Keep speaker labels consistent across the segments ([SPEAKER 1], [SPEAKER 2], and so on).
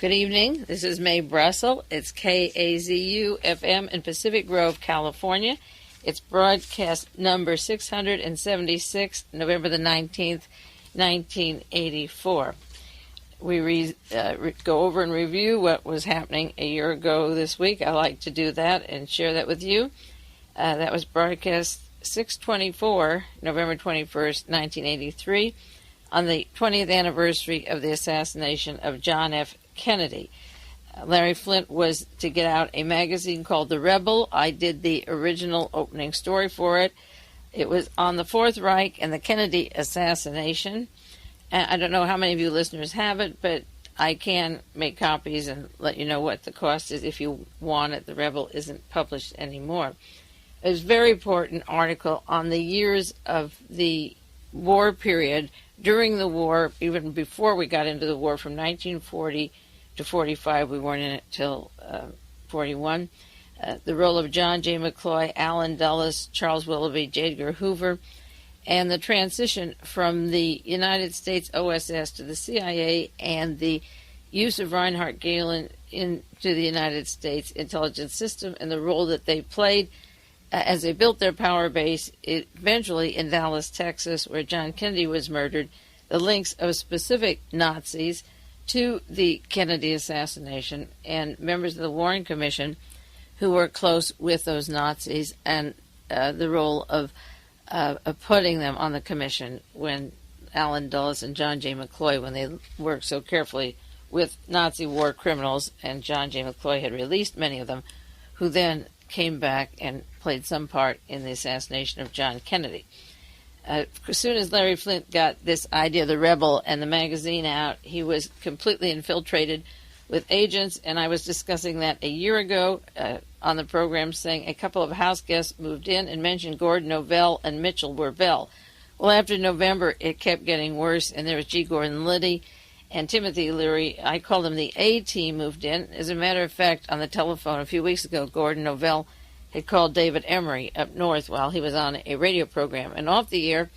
[SPEAKER 1] Good evening. This is Mae Brussell. It's KAZU FM in Pacific Grove, California. It's broadcast number 676, November the 19th, 1984. We go over and review what was happening a year ago this week. I like to do that and share that with you. That was broadcast 6/24, November 21st, 1983, on the 20th anniversary of the assassination of John F. Kennedy. Larry Flynt was to get out a magazine called The Rebel. I did the original opening story for it. It was on the Fourth Reich and the Kennedy assassination. And I don't know how many of you listeners have it, but I can make copies and let you know what the cost is if you want it. The Rebel isn't published anymore. It was a very important article on the years of the war period, during the war, even before we got into the war, from 1940 to 45. We weren't in it till 41. The role of John J. McCloy, Allen Dulles, Charles Willoughby, J. Edgar Hoover, and the transition from the United States OSS to the CIA and the use of Reinhard Gehlen into the United States intelligence system and the role that they played as they built their power base, eventually in Dallas, Texas, where John Kennedy was murdered, the links of specific Nazis to the Kennedy assassination and members of the Warren Commission who were close with those Nazis, and the role of putting them on the commission when Allen Dulles and John J. McCloy, when they worked so carefully with Nazi war criminals, and John J. McCloy had released many of them, who then came back and played some part in the assassination of John Kennedy. As soon as Larry Flynt got this idea of the Rebel and the magazine out, he was completely infiltrated with agents, and I was discussing that a year ago on the program, saying a couple of house guests moved in and mentioned Gordon Novell and Mitchell Wervell. Well, after November, it kept getting worse, and there was G. Gordon Liddy and Timothy Leary. I call them the A-team, moved in. As a matter of fact, on the telephone a few weeks ago, Gordon Novell had called David Emery up north while he was on a radio program. And off the air,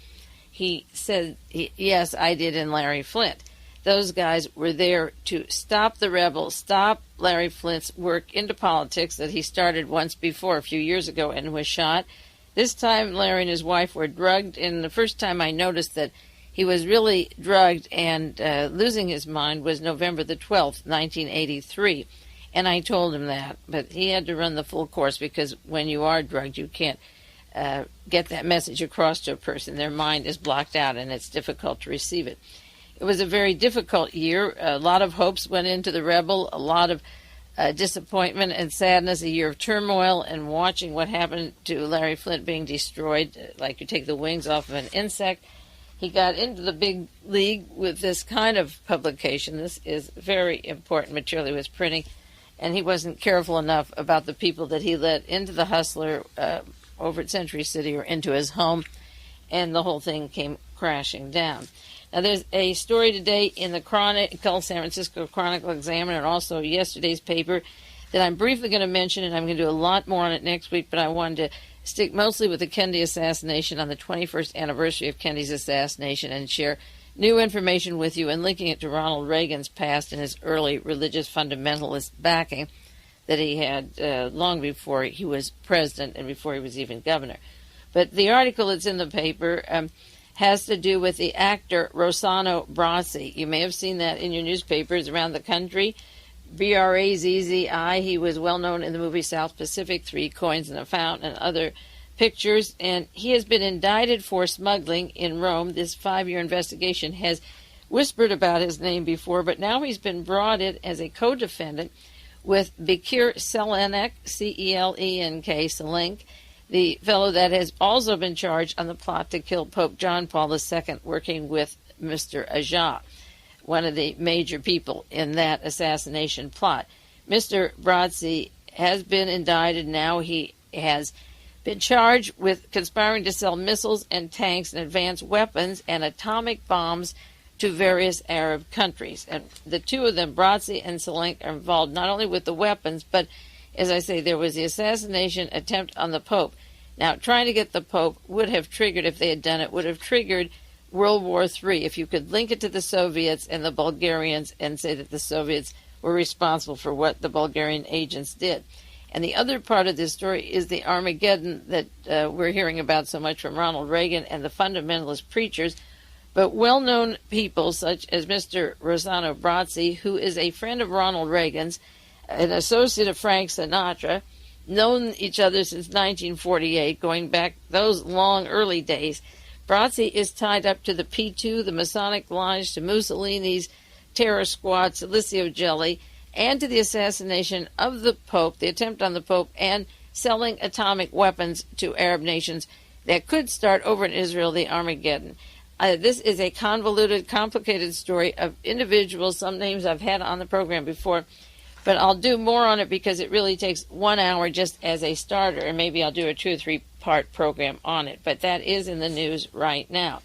[SPEAKER 1] he said, yes, I did in Larry Flynt. Those guys were there to stop the Rebel, stop Larry Flynt's work into politics that he started once before, a few years ago, and was shot. This time, Larry and his wife were drugged, and the first time I noticed that he was really drugged and losing his mind was November the 12th, 1983. And I told him that, but he had to run the full course, because when you are drugged, you can't get that message across to a person. Their mind is blocked out, and it's difficult to receive it. It was a very difficult year. A lot of hopes went into the Rebel, a lot of disappointment and sadness, a year of turmoil, and watching what happened to Larry Flynt being destroyed, like you take the wings off of an insect. He got into the big league with this kind of publication. This is very important material he was printing, and he wasn't careful enough about the people that he let into the Hustler over at Century City or into his home, and the whole thing came crashing down. Now, there's a story today in the Chronicle, San Francisco Chronicle Examiner, and also yesterday's paper that I'm briefly going to mention, and I'm going to do a lot more on it next week, but I wanted to stick mostly with the Kennedy assassination on the 21st anniversary of Kennedy's assassination and share new information with you and linking it to Ronald Reagan's past and his early religious fundamentalist backing that he had long before he was president and before he was even governor. But the article that's in the paper has to do with the actor Rossano Brazzi. You may have seen that in your newspapers around the country. Brazzi. He was well known in the movie South Pacific, Three Coins and a Fountain, and other pictures. And he has been indicted for smuggling in Rome. This 5-year investigation has whispered about his name before, but now he's been brought in as a co-defendant with Bekir Selenik, C-E-L-E-N-K, Selenk, the fellow that has also been charged on the plot to kill Pope John Paul II, working with Mr. Ajah, one of the major people in that assassination plot. Mr. Brazzi has been indicted now. He has been charged with conspiring to sell missiles and tanks and advanced weapons and atomic bombs to various Arab countries. And the two of them, Brazzi and Selenk, are involved not only with the weapons, but as I say, there was the assassination attempt on the Pope. Now, trying to get the Pope would have triggered, if they had done it, would have triggered World War III. If you could link it to the Soviets and the Bulgarians and say that the Soviets were responsible for what the Bulgarian agents did. And the other part of this story is the Armageddon that we're hearing about so much from Ronald Reagan and the fundamentalist preachers, but well-known people such as Mr. Rossano Brazzi, who is a friend of Ronald Reagan's, an associate of Frank Sinatra, known each other since 1948, going back those long early days. Brazzi is tied up to the P2, the Masonic Lodge, to Mussolini's terror squad, Silicio Jelly, and to the assassination of the Pope, the attempt on the Pope, and selling atomic weapons to Arab nations that could start over in Israel the Armageddon. This is a convoluted, complicated story of individuals, some names I've had on the program before, but I'll do more on it because it really takes 1 hour just as a starter, and maybe I'll do a 2 or 3 part program on it, but that is in the news right now.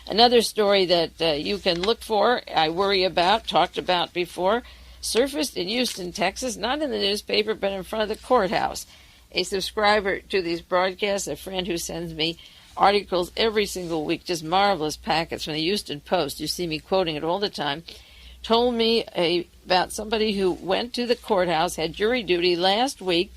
[SPEAKER 1] Another story that you can look for, I worry about, talked about before, surfaced in Houston, Texas, not in the newspaper, but in front of the courthouse. A subscriber to these broadcasts, a friend who sends me articles every single week, just marvelous packets from the Houston Post, you see me quoting it all the time, told me about somebody who went to the courthouse, had jury duty last week,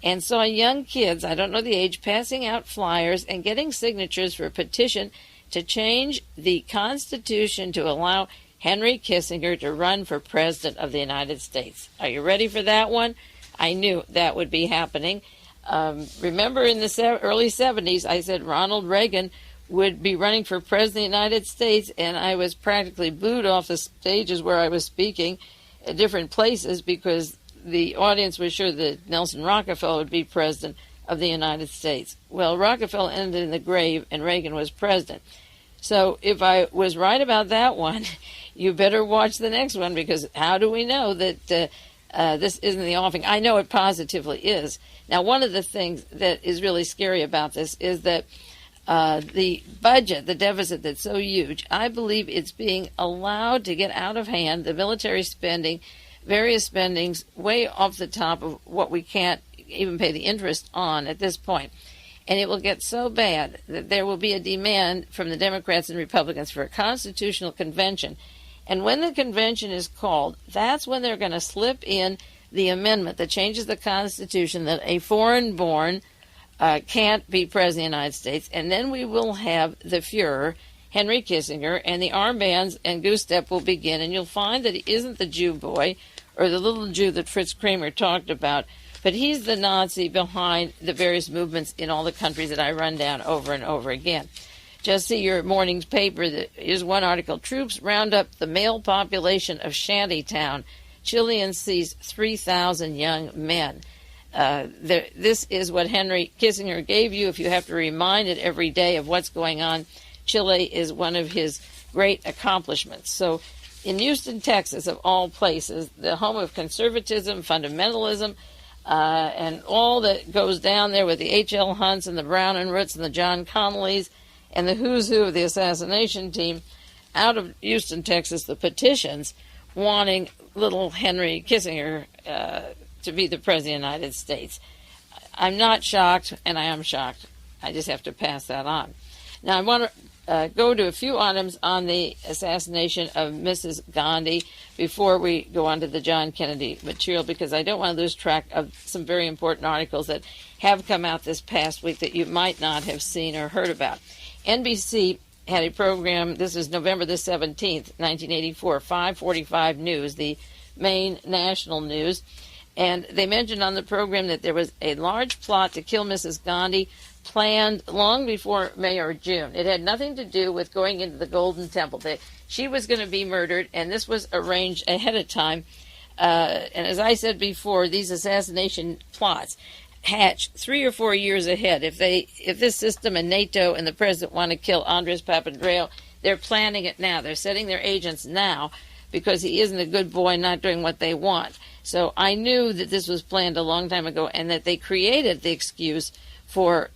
[SPEAKER 1] and saw young kids, I don't know the age, passing out flyers and getting signatures for a petition to change the Constitution to allow Henry Kissinger to run for President of the United States. Are you ready for that one? I knew that would be happening. Remember in the early 70s, I said Ronald Reagan would be running for President of the United States, and I was practically booed off the stages where I was speaking at different places because the audience was sure that Nelson Rockefeller would be President of the United States. Well, Rockefeller ended in the grave, and Reagan was President. So if I was right about that one, you better watch the next one, because how do we know that this isn't the offing? I know it positively is. Now, one of the things that is really scary about this is that the budget, the deficit that's so huge, I believe it's being allowed to get out of hand, the military spending, various spendings, way off the top of what we can't even pay the interest on at this point. And it will get so bad that there will be a demand from the Democrats and Republicans for a constitutional convention. And when the convention is called, that's when they're going to slip in the amendment that changes the Constitution that a foreign-born can't be President of the United States. And then we will have the Fuhrer, Henry Kissinger, and the armbands and goose step will begin. And you'll find that he isn't the Jew boy or the little Jew that Fritz Kramer talked about, but he's the Nazi behind the various movements in all the countries that I run down over and over again. Just see your morning's paper. Here's one article. Troops round up the male population of Shantytown. Chilean sees 3,000 young men. This is what Henry Kissinger gave you. If you have to remind it every day of what's going on, Chile is one of his great accomplishments. So in Houston, Texas, of all places, the home of conservatism, fundamentalism, and all that goes down there with the H.L. Hunts and the Brown and Roots and the John Connollys and the who's who of the assassination team, out of Houston, Texas, the petitions wanting little Henry Kissinger to be the President of the United States. I'm not shocked, and I am shocked. I just have to pass that on. Now, I want to go to a few items on the assassination of Mrs. Gandhi before we go on to the John Kennedy material, because I don't want to lose track of some very important articles that have come out this past week that you might not have seen or heard about. NBC had a program, this is November the 17th, 1984, 5:45 News, the main national news, and they mentioned on the program that there was a large plot to kill Mrs. Gandhi planned long before May or June. It had nothing to do with going into the Golden Temple. She was going to be murdered, and this was arranged ahead of time. And as I said before, these assassination plots hatch 3 or 4 years ahead. If this system and NATO and the president want to kill Andres Papandreou, they're planning it now. They're setting their agents now because he isn't a good boy, not doing what they want. So I knew that this was planned a long time ago, and that they created the excuse for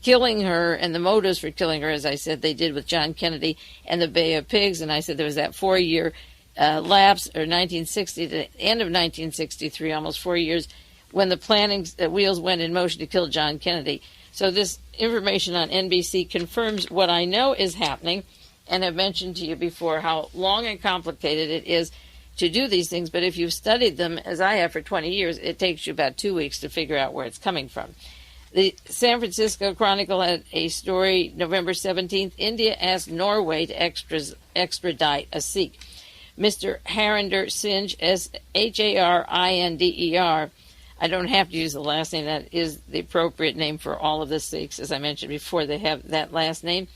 [SPEAKER 1] killing her, and the motives for killing her, as I said, they did with John Kennedy and the Bay of Pigs. And I said there was that 4-year lapse, or 1960 to the end of 1963, almost 4 years, when the planning wheels went in motion to kill John Kennedy. So this information on NBC confirms what I know is happening, and have mentioned to you before how long and complicated it is to do these things, but if you've studied them, as I have for 20 years, it takes you about 2 weeks to figure out where it's coming from. The San Francisco Chronicle had a story November 17th. India asked Norway to extradite a Sikh. Mr. Harinder Singh, Harinder. I don't have to use the last name. That is the appropriate name for all of the Sikhs. As I mentioned before, they have that last name.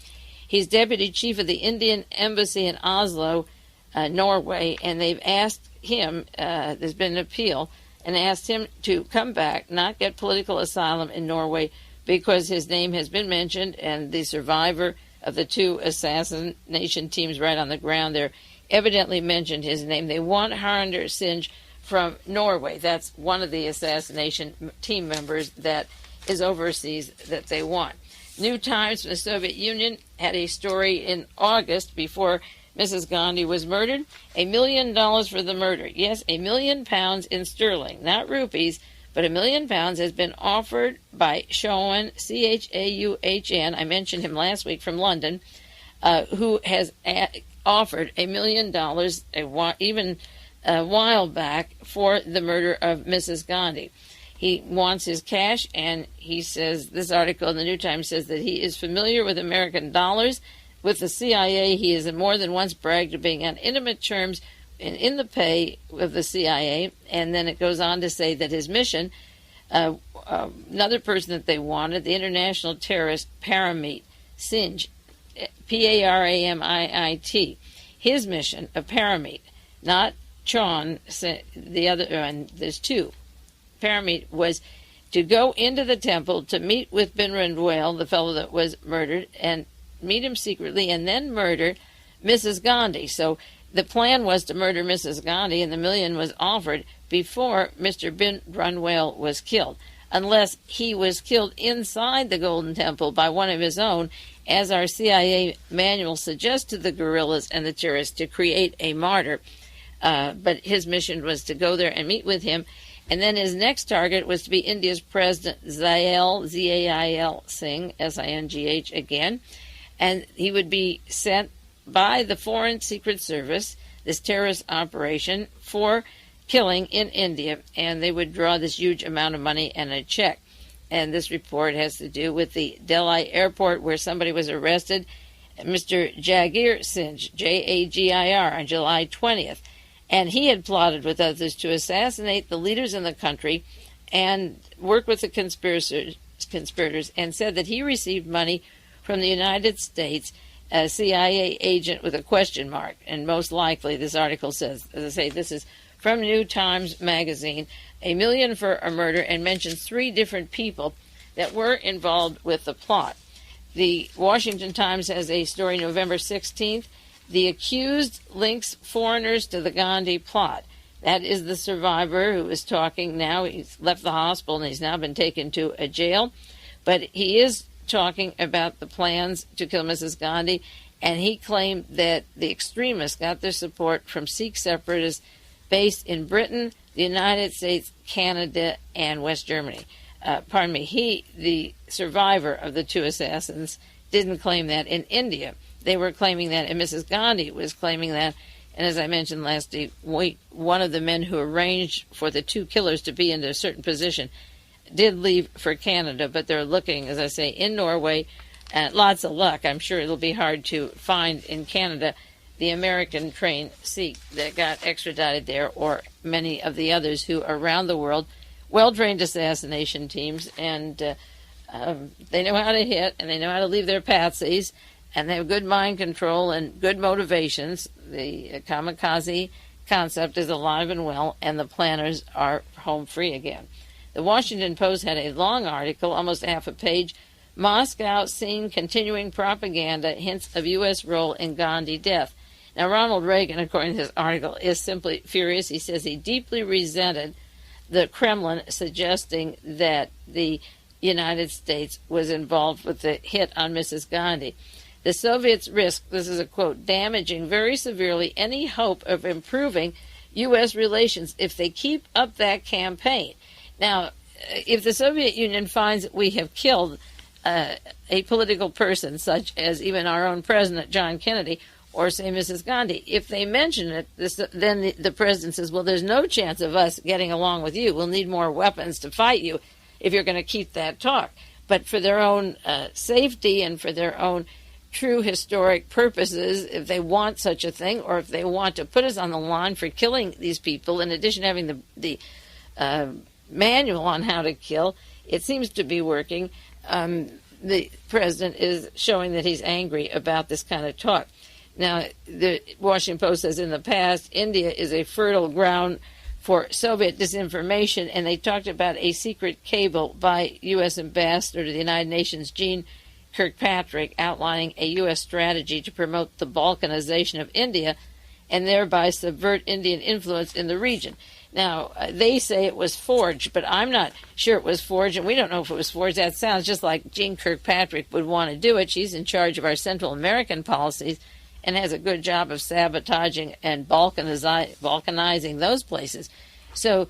[SPEAKER 1] He's deputy chief of the Indian embassy in Oslo, Norway, and they've asked him, there's been an appeal, and asked him to come back, not get political asylum in Norway, because his name has been mentioned, and the survivor of the two assassination teams right on the ground there evidently mentioned his name. They want Harinder Singh from Norway. That's one of the assassination team members that is overseas that they want. New Times from the Soviet Union had a story in August before Mrs. Gandhi was murdered. $1 million for the murder. Yes, £1 million in sterling, not rupees, but £1 million has been offered by Chauhan, Chauhan, I mentioned him last week, from London, who has offered $1 million even a while back for the murder of Mrs. Gandhi. He wants his cash, and he says, this article in the New Times says that he is familiar with American dollars. With the CIA, he has more than once bragged of being on intimate terms in the pay of the CIA, and then it goes on to say that his mission, another person that they wanted, the international terrorist Paramit Singh, Paramit, his mission of Paramit, not Chauhan, the other, and there's two. Paramit was to go into the temple to meet with Bhimran, the fellow that was murdered, and meet him secretly and then murder Mrs. Gandhi. So the plan was to murder Mrs. Gandhi, and the $1 million was offered before Mr. Bhimran was killed, unless he was killed inside the Golden Temple by one of his own, as our CIA manual suggests to the guerrillas and the terrorists, to create a martyr. But his mission was to go there and meet with him. And then his next target was to be India's President Zail, Z-A-I-L, Singh, S-I-N-G-H again. And he would be sent by the Foreign Secret Service, this terrorist operation, for killing in India. And they would draw this huge amount of money and a check. And this report has to do with the Delhi airport, where somebody was arrested, Mr. Jagir Singh, J-A-G-I-R, on July 20th. And he had plotted with others to assassinate the leaders in the country and work with the conspirators, and said that he received money from the United States, a CIA agent with a question mark. And most likely, this article says, as I say, this is from New Times Magazine, $1 million for a murder, and mentions 3 different people that were involved with the plot. The Washington Times has a story November 16th. The accused links foreigners to the Gandhi plot. That is the survivor who is talking now. He's left the hospital and he's now been taken to a jail. But he is talking about the plans to kill Mrs. Gandhi, and he claimed that the extremists got their support from Sikh separatists based in Britain, the United States, Canada, and West Germany. He, the survivor of the 2 assassins, didn't claim that in India. They were claiming that, and Mrs. Gandhi was claiming that. And as I mentioned last week, one of the men who arranged for the 2 killers to be in a certain position did leave for Canada, but they're looking, as I say, in Norway. Lots of luck. I'm sure it'll be hard to find in Canada the American-trained Sikh that got extradited there, or many of the others who are around the world, well-trained assassination teams, and they know how to hit, and they know how to leave their patsies, and they have good mind control and good motivations. The kamikaze concept is alive and well, and the planners are home free again. The Washington Post had a long article, almost half a page. Moscow seen continuing propaganda, hints of U.S. role in Gandhi death. Now, Ronald Reagan, according to this article, is simply furious. He says he deeply resented the Kremlin suggesting that the United States was involved with the hit on Mrs. Gandhi. The Soviets risk, this is a quote, damaging very severely any hope of improving U.S. relations if they keep up that campaign. Now, if the Soviet Union finds that we have killed a political person, such as even our own president, John Kennedy, or say Mrs. Gandhi. If they mention it, then the president says, well, there's no chance of us getting along with you. We'll need more weapons to fight you if you're going to keep that talk. But for their own safety and for their own true historic purposes, if they want such a thing, or if they want to put us on the line for killing these people, in addition to having the manual on how to kill, it seems to be working. The president is showing that he's angry about this kind of talk. Now, the Washington Post says in the past, India is a fertile ground for Soviet disinformation, and they talked about a secret cable by U.S. Ambassador to the United Nations, Jean Kirkpatrick, outlining a U.S. strategy to promote the Balkanization of India and thereby subvert Indian influence in the region. Now, they say it was forged, but I'm not sure it was forged, and we don't know if it was forged. That sounds just like Jean Kirkpatrick would want to do it. She's in charge of our Central American policies and has a good job of sabotaging and balkanizing those places. So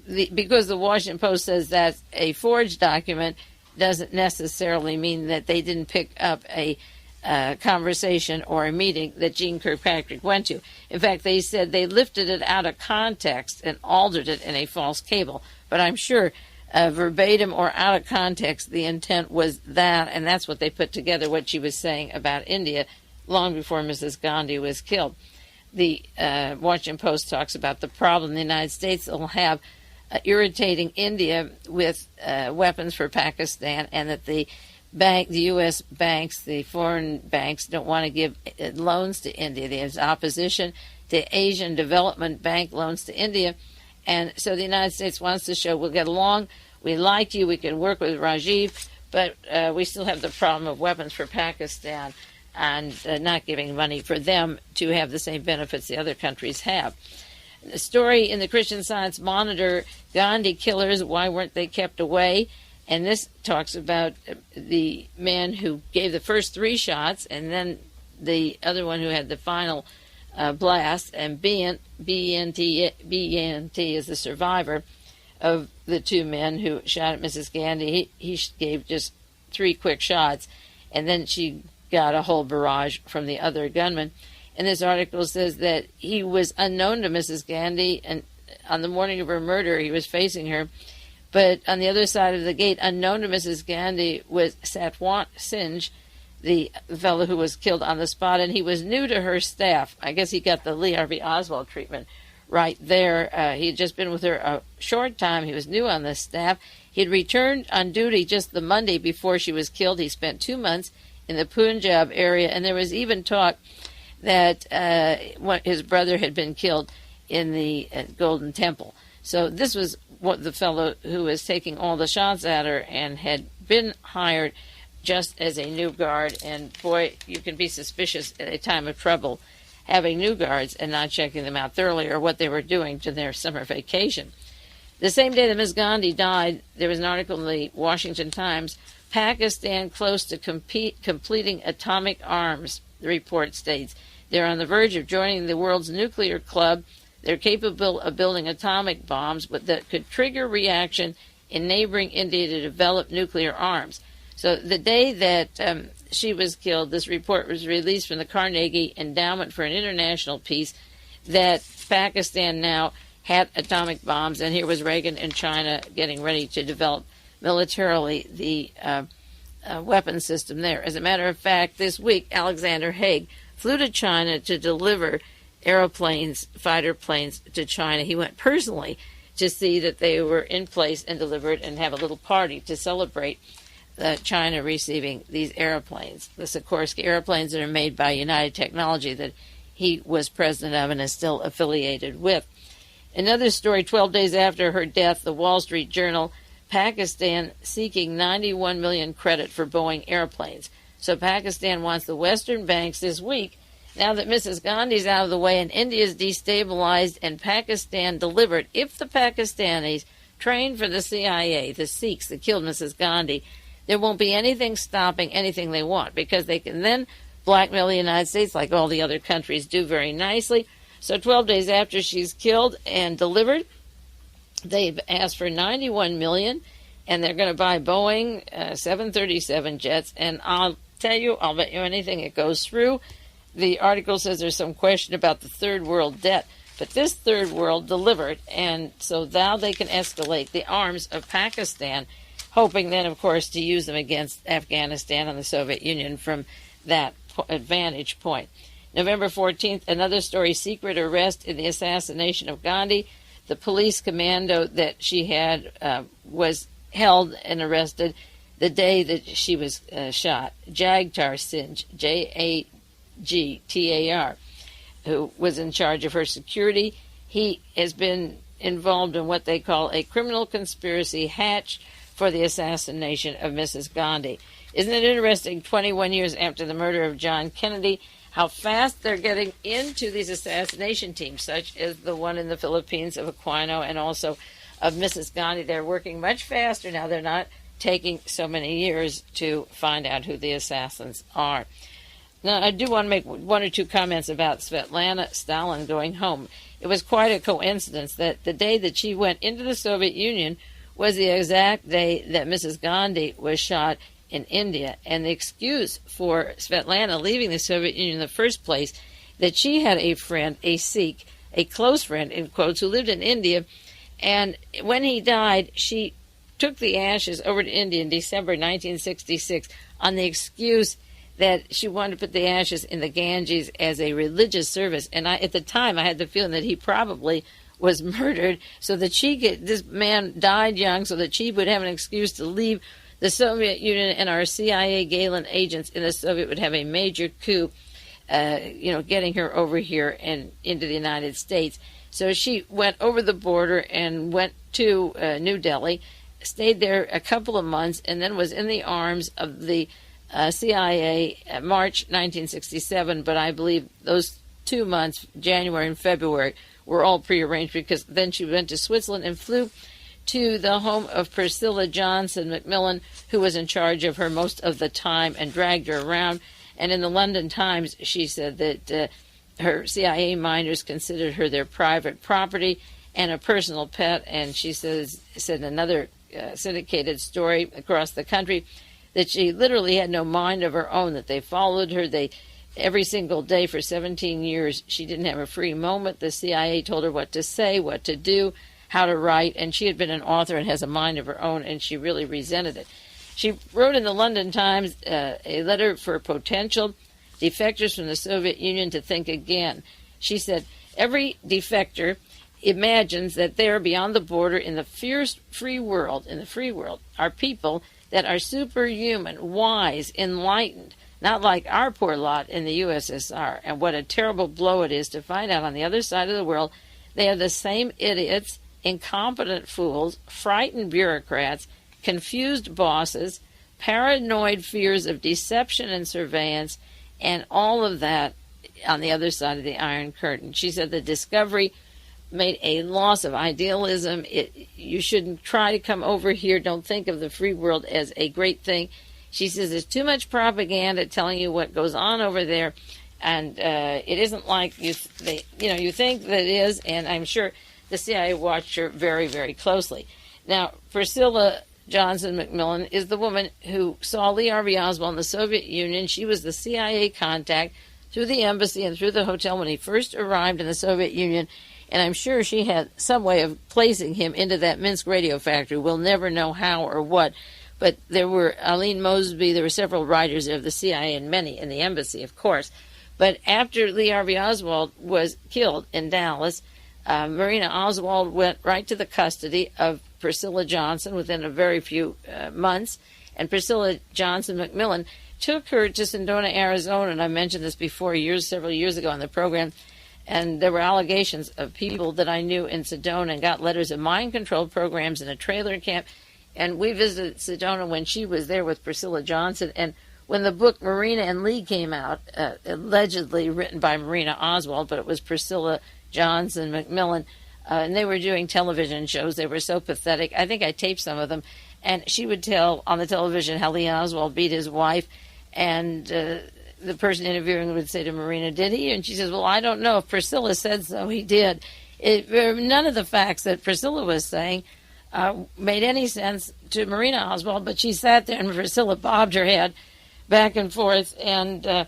[SPEAKER 1] because the Washington Post says that's a forged document doesn't necessarily mean that they didn't pick up a conversation or a meeting that Jean Kirkpatrick went to. In fact, they said they lifted it out of context and altered it in a false cable. But I'm sure verbatim or out of context, the intent was that, and that's what they put together, what she was saying about India long before Mrs. Gandhi was killed. The Washington Post talks about the problem the United States will have irritating India with weapons for Pakistan, and that the U.S. banks, the foreign banks, don't want to give loans to India. There's opposition to Asian Development Bank loans to India. And so the United States wants to show we'll get along, we like you, we can work with Rajiv, but we still have the problem of weapons for Pakistan and not giving money for them to have the same benefits the other countries have. The story in the Christian Science Monitor, Gandhi killers, why weren't they kept away? And this talks about the man who gave the first 3 shots, and then the other one who had the final blast, and BNT is the survivor of the 2 men who shot at Mrs. Gandhi. He gave just 3 quick shots, and then she got a whole barrage from the other gunman. And this article says that he was unknown to Mrs. Gandhi, and on the morning of her murder, he was facing her. But on the other side of the gate, unknown to Mrs. Gandhi, was Satwant Singh, the fellow who was killed on the spot, and he was new to her staff. I guess he got the Lee Harvey Oswald treatment right there. He had just been with her a short time. He was new on the staff. He had returned on duty just the Monday before she was killed. He spent 2 months in the Punjab area, and there was even talk that his brother had been killed in the Golden Temple. So this was what the fellow who was taking all the shots at her and had been hired just as a new guard. And boy, you can be suspicious at a time of trouble having new guards and not checking them out thoroughly, or what they were doing to their summer vacation. The same day that Ms. Gandhi died, there was an article in the Washington Times, Pakistan close to completing atomic arms, the report states. They're on the verge of joining the world's nuclear club. They're capable of building atomic bombs, but that could trigger reaction in neighboring India to develop nuclear arms. So the day that she was killed, this report was released from the Carnegie Endowment for an International Peace that Pakistan now had atomic bombs, and here was Reagan and China getting ready to develop militarily the weapon system there. As a matter of fact, this week, Alexander Haig flew to China to deliver airplanes, fighter planes to China. He went personally to see that they were in place and delivered, and have a little party to celebrate China receiving these airplanes, the Sikorsky airplanes that are made by United Technology that he was president of and is still affiliated with. Another story, 12 days after her death, the Wall Street Journal, Pakistan seeking $91 million credit for Boeing airplanes. So Pakistan wants the Western banks this week, now that Mrs. Gandhi's out of the way and India's destabilized and Pakistan delivered. If the Pakistanis trained for the CIA, the Sikhs that killed Mrs. Gandhi, there won't be anything stopping anything they want, because they can then blackmail the United States like all the other countries do very nicely. So 12 days after she's killed and delivered, they've asked for $91 million, and they're going to buy Boeing 737 jets. And I'll tell you, I'll bet you anything it goes through. the article says there's some question about the third world debt, but this third world delivered, and so now they can escalate the arms of Pakistan, hoping then, of course, to use them against Afghanistan and the Soviet Union from that vantage point. November 14th, another story, secret arrest in the assassination of Gandhi. The police commando that she had was held and arrested the day that she was shot. Jagtar Singh, Jagtar, who was in charge of her security. He has been involved in what they call a criminal conspiracy hatched for the assassination of Mrs. Gandhi. Isn't it interesting, 21 years after the murder of John Kennedy, how fast they're getting into these assassination teams, such as the one in the Philippines of Aquino and also of Mrs. Gandhi. They're working much faster now. They're not taking so many years to find out who the assassins are. Now, I do want to make one or two comments about Svetlana Stalin going home. It was quite a coincidence that the day that she went into the Soviet Union was the exact day that Mrs. Gandhi was shot in India. And the excuse for Svetlana leaving the Soviet Union in the first place, that she had a friend, a Sikh, a close friend, in quotes, who lived in India. And when he died, she took the ashes over to India in December 1966 on the excuse that she wanted to put the ashes in the Ganges as a religious service. And at the time, I had the feeling that he probably was murdered so that this man died young so that she would have an excuse to leave the Soviet Union, and our CIA Galen agents in the Soviet would have a major coup, getting her over here and into the United States. So she went over the border and went to New Delhi, stayed there a couple of months, and then was in the arms of the CIA March 1967. But I believe those 2 months, January and February, were all prearranged, because then she went to Switzerland and flew to the home of Priscilla Johnson Macmillan, who was in charge of her most of the time and dragged her around. And in the London Times, she said that her CIA minders considered her their private property and a personal pet. And she said in another syndicated story across the country that she literally had no mind of her own, that they followed her. Every single day for 17 years, she didn't have a free moment. The CIA told her what to say, what to do, how to write, and she had been an author and has a mind of her own, and she really resented it. She wrote in the London Times a letter for potential defectors from the Soviet Union to think again. She said, every defector imagines that there beyond the border in the free world, are people that are superhuman, wise, enlightened, not like our poor lot in the USSR. And what a terrible blow it is to find out on the other side of the world they are the same idiots, incompetent fools, frightened bureaucrats, confused bosses, paranoid fears of deception and surveillance, and all of that on the other side of the Iron Curtain. She said the discovery made a loss of idealism. You shouldn't try to come over here. Don't think of the free world as a great thing. She says there's too much propaganda telling you what goes on over there, and it isn't like you think that it is. And I'm sure the CIA watched her very, very closely. Now, Priscilla Johnson Macmillan is the woman who saw Lee Harvey Oswald in the Soviet Union. She was the CIA contact through the embassy and through the hotel when he first arrived in the Soviet Union. And I'm sure she had some way of placing him into that Minsk radio factory. We'll never know how or what. But there were Eileen Mosby, there were several writers of the CIA and many in the embassy, of course. But after Lee Harvey Oswald was killed in Dallas, Marina Oswald went right to the custody of Priscilla Johnson within a very few months. And Priscilla Johnson Macmillan took her to Sedona, Arizona. And I mentioned this before, several years ago on the program. And there were allegations of people that I knew in Sedona and got letters of mind control programs in a trailer camp. And we visited Sedona when she was there with Priscilla Johnson. And when the book Marina and Lee came out, allegedly written by Marina Oswald, but it was Priscilla Johnson Macmillan, and they were doing television shows. They were so pathetic. I think I taped some of them. And she would tell on the television how Lee Oswald beat his wife. And the person interviewing would say to Marina, did he? And she says, well, I don't know. If Priscilla said so, he did. None of the facts that Priscilla was saying made any sense to Marina Oswald, but she sat there and Priscilla bobbed her head back and forth and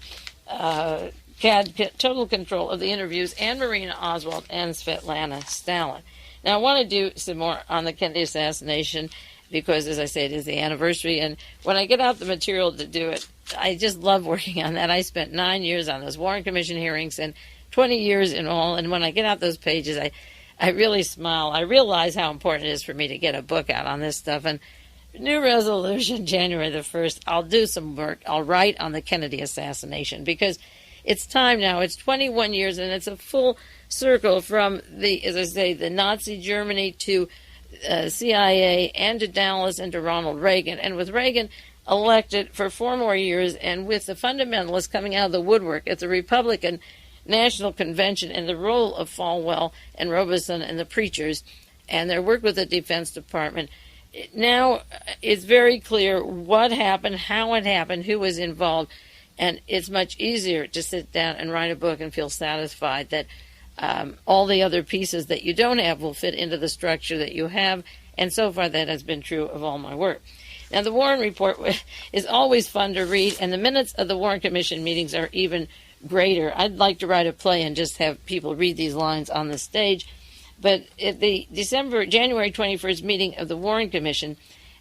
[SPEAKER 1] had total control of the interviews, and Marina Oswald and Svetlana Stalin. Now, I want to do some more on the Kennedy assassination because, as I say, it is the anniversary, and when I get out the material to do it, I just love working on that. I spent 9 years on those Warren Commission hearings and 20 years in all, and when I get out those pages, I really smile. I realize how important it is for me to get a book out on this stuff, and new resolution, January the 1st, I'll do some work. I'll write on the Kennedy assassination because it's time now. It's 21 years, and it's a full circle from the, as I say, the Nazi Germany to CIA and to Dallas and to Ronald Reagan. And with Reagan elected for 4 more years, and with the fundamentalists coming out of the woodwork at the Republican National Convention and the role of Falwell and Robeson and the preachers and their work with the Defense Department, now it's very clear what happened, how it happened, who was involved, and it's much easier to sit down and write a book and feel satisfied that all the other pieces that you don't have will fit into the structure that you have, and so far that has been true of all my work. Now, the Warren Report is always fun to read, and the minutes of the Warren Commission meetings are even greater. I'd like to write a play and just have people read these lines on the stage. But at the January 21st meeting of the Warren Commission,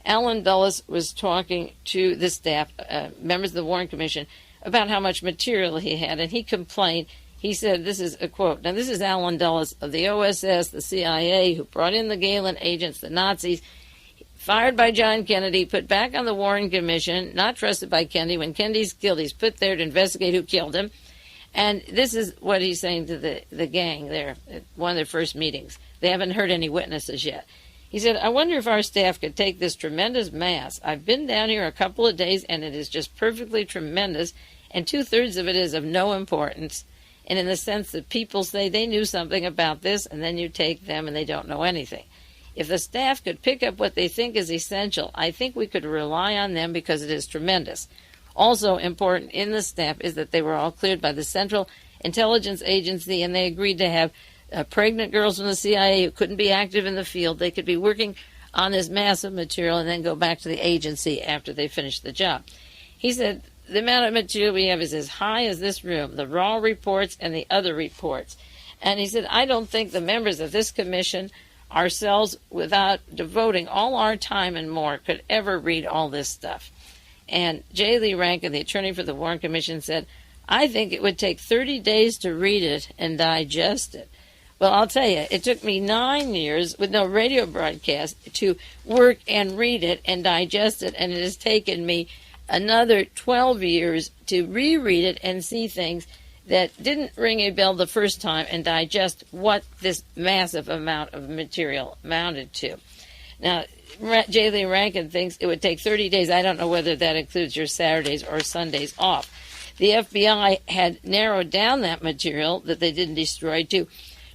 [SPEAKER 1] Alan Dulles was talking to the staff, members of the Warren Commission, about how much material he had, and he complained. He said, this is a quote, now this is Alan Dulles of the OSS, the CIA, who brought in the Gehlen agents, the Nazis, fired by John Kennedy, put back on the Warren Commission, not trusted by Kennedy. When Kennedy's killed, he's put there to investigate who killed him. And this is what he's saying to the gang there at one of their first meetings. They haven't heard any witnesses yet. He said, I wonder if our staff could take this tremendous mass. I've been down here a couple of days, and it is just perfectly tremendous, and 2/3 of it is of no importance. And in the sense that people say they knew something about this, and then you take them and they don't know anything. If the staff could pick up what they think is essential, I think we could rely on them because it is tremendous. Also important in the staff is that they were all cleared by the Central Intelligence Agency, and they agreed to have pregnant girls from the CIA who couldn't be active in the field. They could be working on this massive material and then go back to the agency after they finished the job. He said, the amount of material we have is as high as this room, the raw reports and the other reports. And he said, I don't think the members of this commission, ourselves, without devoting all our time and more, could ever read all this stuff. And J. Lee Rankin, the attorney for the Warren Commission, said, I think it would take 30 days to read it and digest it. Well, I'll tell you, it took me 9 years with no radio broadcast to work and read it and digest it, and it has taken me another 12 years to reread it and see things that didn't ring a bell the first time and digest what this massive amount of material amounted to. Now, J. Lee Rankin thinks it would take 30 days. I don't know whether that includes your Saturdays or Sundays off. The FBI had narrowed down that material that they didn't destroy to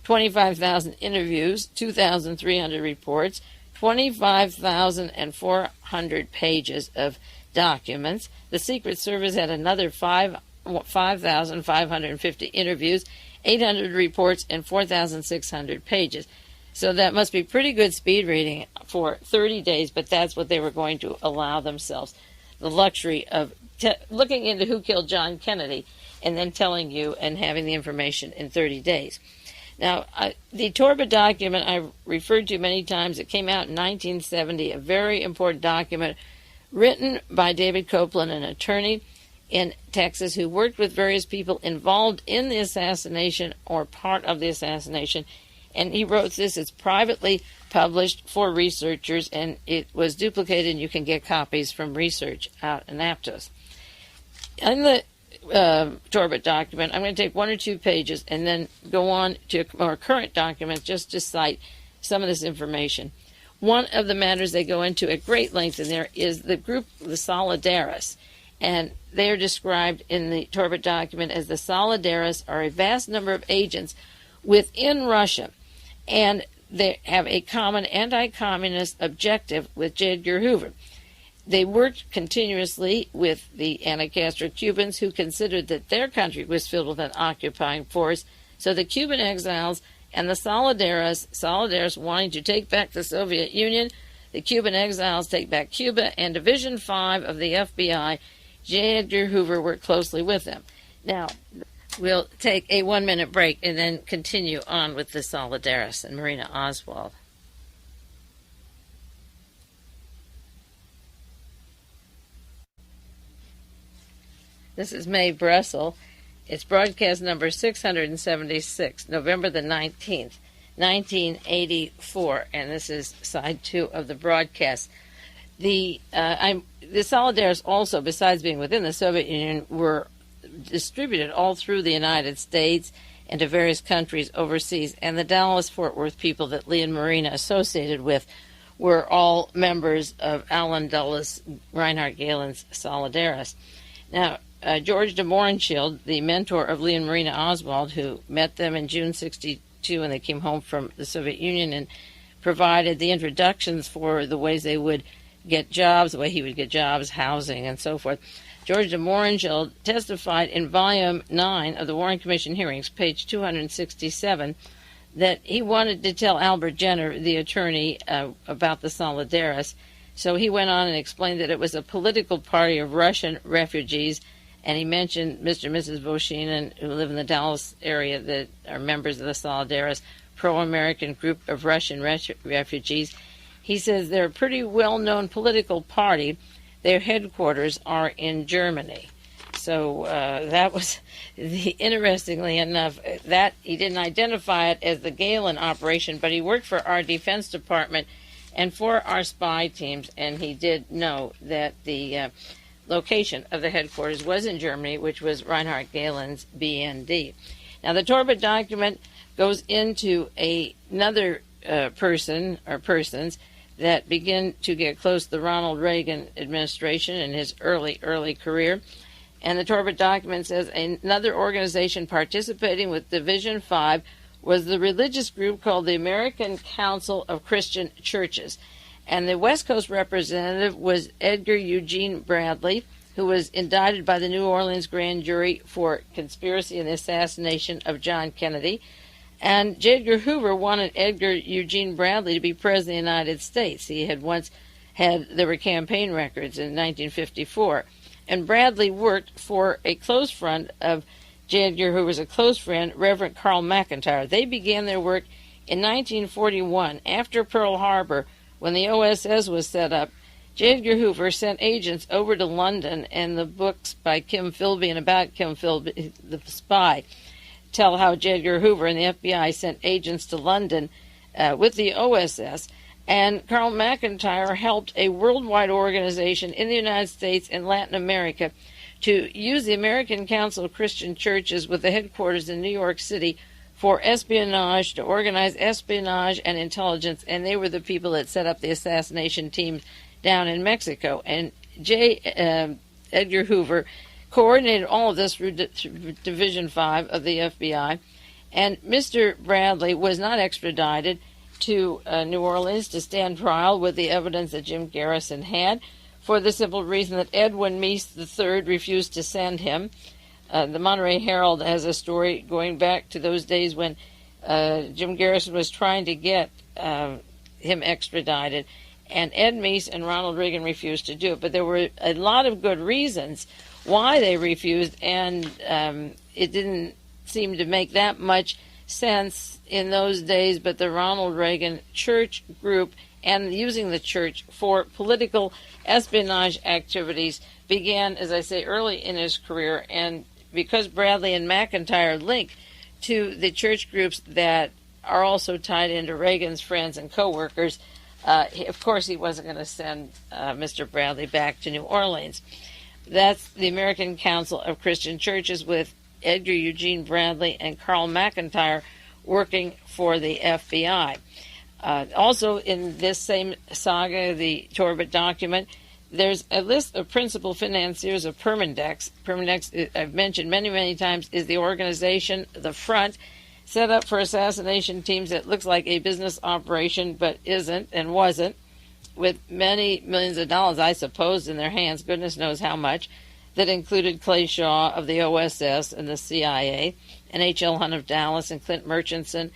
[SPEAKER 1] 25,000 interviews, 2,300 reports, 25,400 pages of documents. The Secret Service had another 5,550 interviews, 800 reports, and 4,600 pages. So that must be pretty good speed reading for 30 days, but that's what they were going to allow themselves, the luxury of looking into who killed John Kennedy and then telling you and having the information in 30 days. Now, the Torba document I've referred to many times, it came out in 1970, a very important document written by David Copeland, an attorney in Texas who worked with various people involved in the assassination or part of the assassination. And he wrote this. It's privately published for researchers, and it was duplicated, and you can get copies from research out in Aptos. In the Torbett document, I'm going to take 1 or 2 pages and then go on to more current documents just to cite some of this information. One of the matters they go into at great length in there is the group, the Solidaris, and they are described in the Torbett document as the Solidaris are a vast number of agents within Russia, and they have a common anti-communist objective with J. Edgar Hoover. They worked continuously with the anti-Castro Cubans who considered that their country was filled with an occupying force. So the Cuban exiles and the Solidaris wanting to take back the Soviet Union, the Cuban exiles take back Cuba, and Division 5 of the FBI, J. Edgar Hoover worked closely with them. Now, We'll take a 1-minute break and then continue on with the Solidaris and Marina Oswald. This is Mae Brussell. It's broadcast number 676, November the 19th, 1984, and this is side 2 of the broadcast. The Solidaris also, besides being within the Soviet Union, were distributed all through the United States and to various countries overseas, and the Dallas-Fort Worth people that Lee and Marina associated with were all members of Alan Dulles, Reinhard Galen's Solidaris. Now, George de Mohrenschildt, the mentor of Lee and Marina Oswald, who met them in June '62 when they came home from the Soviet Union, and provided the introductions for the ways they would get jobs, the way he would get jobs, housing, and so forth. George de Mohrenschildt testified in Volume 9 of the Warren Commission hearings, page 267, that he wanted to tell Albert Jenner, the attorney, about the Solidaris. So he went on and explained that it was a political party of Russian refugees, and he mentioned Mr. and Mrs. Voshinin, who live in the Dallas area, that are members of the Solidaris, pro-American group of Russian refugees. He says they're a pretty well-known political party. Their headquarters are in Germany. So that was, interestingly enough, that he didn't identify it as the Galen operation, but he worked for our Defense Department and for our spy teams, and he did know that the location of the headquarters was in Germany, which was Reinhard Galen's BND. Now, the Torbett document goes into another person or persons that begin to get close to the Ronald Reagan administration in his early career. And the Torbett document says another organization participating with Division 5 was the religious group called the American Council of Christian Churches. And the West Coast representative was Edgar Eugene Bradley, who was indicted by the New Orleans grand jury for conspiracy in the assassination of John Kennedy. And J. Edgar Hoover wanted Edgar Eugene Bradley to be president of the United States. He had once there were campaign records in 1954. And Bradley worked for a close friend of J. Edgar Hoover's, a close friend, Reverend Carl McIntyre. They began their work in 1941, after Pearl Harbor, when the OSS was set up. J. Edgar Hoover sent agents over to London, and the books by Kim Philby and about Kim Philby, the spy, tell how J. Edgar Hoover and the FBI sent agents to London with the OSS, and Carl McIntyre helped a worldwide organization in the United States and Latin America to use the American Council of Christian Churches with the headquarters in New York City for espionage, to organize espionage and intelligence, and they were the people that set up the assassination team down in Mexico. And Edgar Hoover coordinated all of this through Division 5 of the FBI, and Mr. Bradley was not extradited to New Orleans to stand trial with the evidence that Jim Garrison had, for the simple reason that Edwin Meese III refused to send him. The Monterey Herald has a story going back to those days when Jim Garrison was trying to get him extradited, and Ed Meese and Ronald Reagan refused to do it. But there were a lot of good reasons why they refused, and it didn't seem to make that much sense in those days, but the Ronald Reagan church group and using the church for political espionage activities began, as I say, early in his career. And because Bradley and McIntyre link to the church groups that are also tied into Reagan's friends and co-workers, of course he wasn't going to send Mr. Bradley back to New Orleans. That's the American Council of Christian Churches with Edgar Eugene Bradley and Carl McIntyre working for the FBI. Also in this same saga, the Torbett document, there's a list of principal financiers of Permindex. Permindex, I've mentioned many times, is the organization, the front, set up for assassination teams that looks like a business operation but isn't and wasn't, with many millions of dollars, I suppose, in their hands, goodness knows how much, that included Clay Shaw of the OSS and the CIA, and H.L. Hunt of Dallas, and Clint Murchison,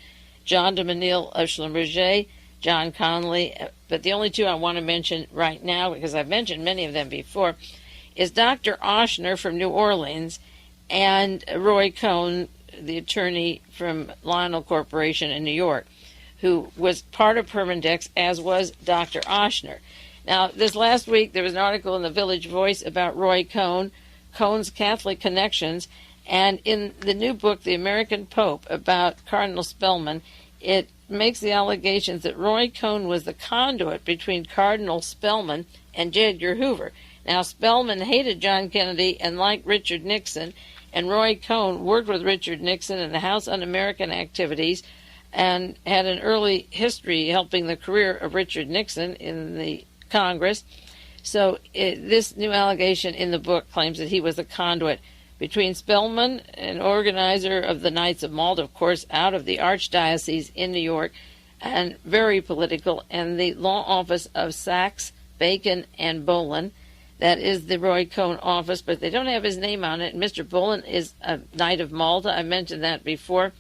[SPEAKER 1] John de Menil of Schlumberger, John Connolly. But the only two I want to mention right now, because I've mentioned many of them before, is Dr. Oshner from New Orleans and Roy Cohn, the attorney from Lionel Corporation in New York, who was part of Permindex, as was Dr. Oshner. Now, this last week, there was an article in the Village Voice about Roy Cohn, Cohn's Catholic connections, and in the new book, The American Pope, about Cardinal Spellman, it makes the allegations that Roy Cohn was the conduit between Cardinal Spellman and J. Edgar Hoover. Now, Spellman hated John Kennedy and liked Richard Nixon, and Roy Cohn worked with Richard Nixon in the House Un-American activities and had an early history helping the career of Richard Nixon in the Congress. So this new allegation in the book claims that he was the conduit between Spellman, an organizer of the Knights of Malta, of course, out of the Archdiocese in New York, and very political, and the law office of Sachs, Bacon, and Bolin. That is the Roy Cohn office, but they don't have his name on it. Mr. Bolin is a Knight of Malta. I mentioned that before.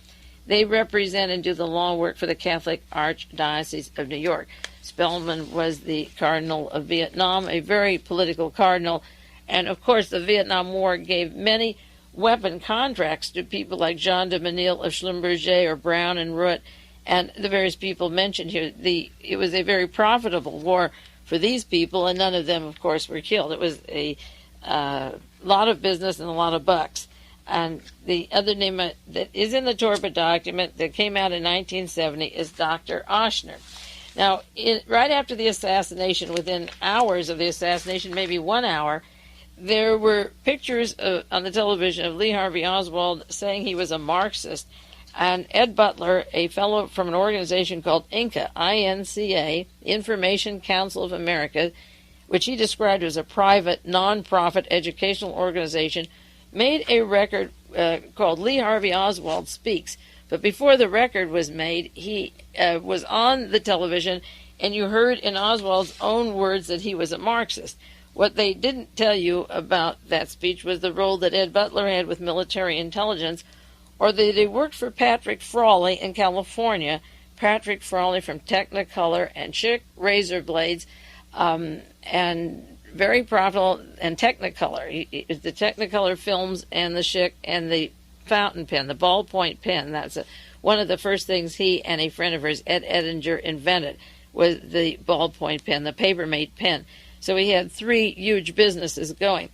[SPEAKER 1] They represent and do the law work for the Catholic Archdiocese of New York. Spellman was the Cardinal of Vietnam, a very political cardinal. And, of course, the Vietnam War gave many weapon contracts to people like Jean de Menil of Schlumberger or Brown and Root and the various people mentioned here. It was a very profitable war for these people, and none of them, of course, were killed. It was a lot of business and a lot of bucks. And the other name that is in the Torba document that came out in 1970 is Dr. Oshner. Now, right after the assassination, within hours of the assassination, maybe 1 hour, there were pictures on the television of Lee Harvey Oswald saying he was a Marxist. And Ed Butler, a fellow from an organization called INCA, I-N-C-A, Information Council of America, which he described as a private, non-profit educational organization, made a record called Lee Harvey Oswald Speaks. But before the record was made, he was on the television, and you heard in Oswald's own words that he was a Marxist. What they didn't tell you about that speech was the role that Ed Butler had with military intelligence, or that he worked for Patrick Frawley in California. Patrick Frawley from Technicolor and Schick razor blades, and very profitable, and Technicolor. The Technicolor films and the Schick and the fountain pen, the ballpoint pen. That's one of the first things he and a friend of hers, Ed Edinger, invented, was the ballpoint pen, the paper-made pen. So he had 3 huge businesses going.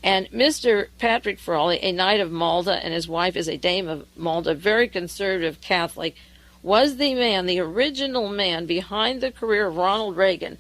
[SPEAKER 1] And Mr. Patrick Frawley, a Knight of Malta, and his wife is a Dame of Malta, very conservative Catholic, was the man, the original man behind the career of Ronald Reagan,